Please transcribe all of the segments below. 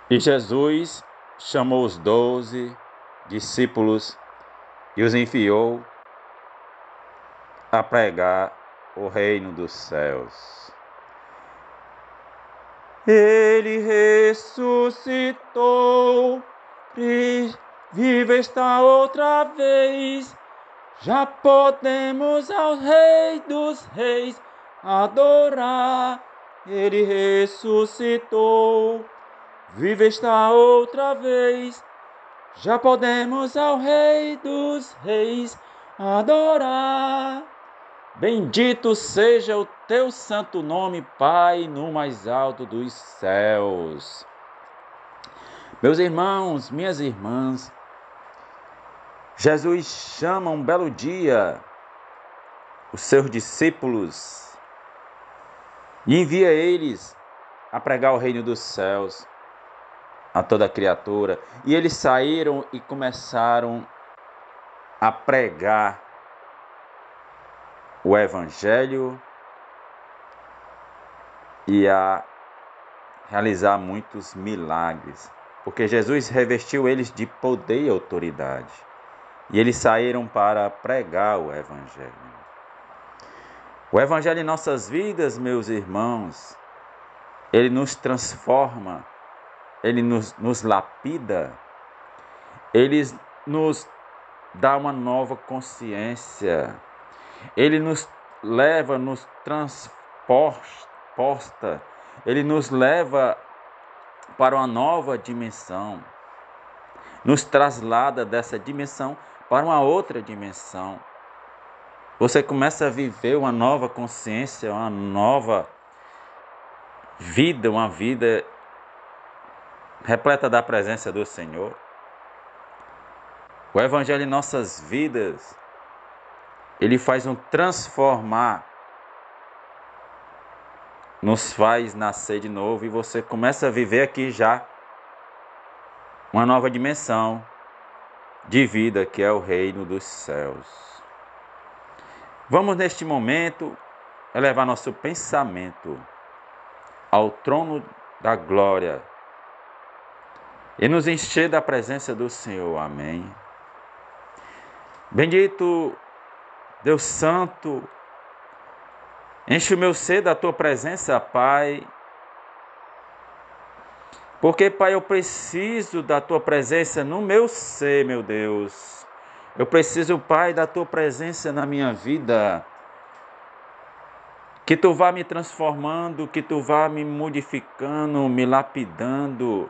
E Jesus chamou os 12 discípulos e os enviou a pregar o reino dos céus. Ele ressuscitou, vive está outra vez. Já podemos ao Rei dos Reis adorar. Ele ressuscitou, vive está outra vez. Já podemos ao Rei dos Reis adorar. Bendito seja o teu santo nome, Pai, no mais alto dos céus. Meus irmãos, minhas irmãs, Jesus chama um belo dia os seus discípulos e envia eles a pregar o reino dos céus a toda criatura. E eles saíram e começaram a pregar o Evangelho e a realizar muitos milagres, porque Jesus revestiu eles de poder e autoridade. E eles saíram para pregar o Evangelho. O Evangelho em nossas vidas, meus irmãos, ele nos transforma, ele nos lapida, ele nos dá uma nova consciência, ele nos leva, nos transporta, ele nos leva para uma nova dimensão, nos traslada dessa dimensão para uma outra dimensão. Você começa a viver uma nova consciência, uma nova vida, uma vida repleta da presença do Senhor. O Evangelho em nossas vidas, ele faz um transformar, nos faz nascer de novo e você começa a viver aqui já uma nova dimensão de vida que é o reino dos céus. Vamos neste momento elevar nosso pensamento ao trono da glória e nos encher da presença do Senhor. Amém. Bendito Deus Santo, enche o meu ser da Tua presença, Pai. Porque, Pai, eu preciso da Tua presença no meu ser, meu Deus. Eu preciso, Pai, da Tua presença na minha vida. Que Tu vá me transformando, que Tu vá me modificando, me lapidando.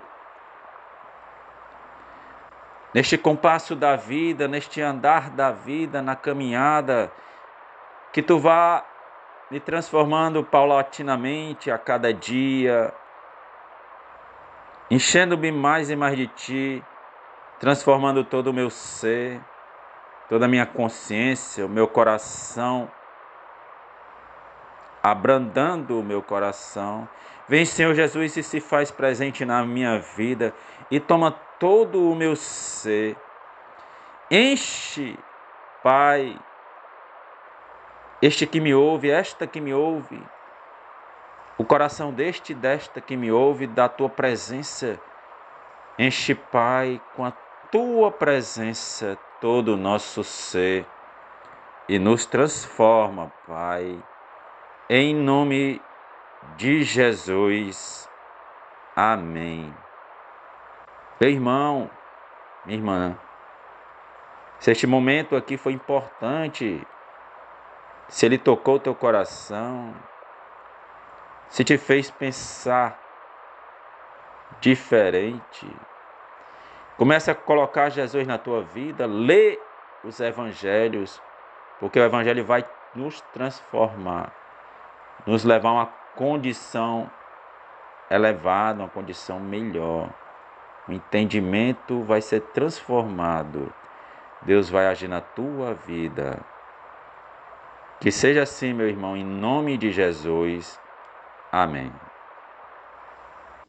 Neste compasso da vida, neste andar da vida, na caminhada, que Tu vá me transformando paulatinamente a cada dia, enchendo-me mais e mais de Ti, transformando todo o meu ser, toda a minha consciência, o meu coração, abrandando o meu coração. Vem, Senhor Jesus, e se faz presente na minha vida e toma todo o meu ser. Enche, Pai, este que me ouve, esta que me ouve, o coração deste e desta que me ouve, da Tua presença. Enche, Pai, com a Tua presença todo o nosso ser e nos transforma, Pai, em nome de Jesus. Amém. Meu irmão, minha irmã, se este momento aqui foi importante, se ele tocou teu coração, se te fez pensar diferente, comece a colocar Jesus na tua vida, lê os evangelhos, porque o evangelho vai nos transformar, nos levar a uma condição elevada, uma condição melhor. O entendimento vai ser transformado. Deus vai agir na tua vida. Que seja assim, meu irmão, em nome de Jesus. Amém.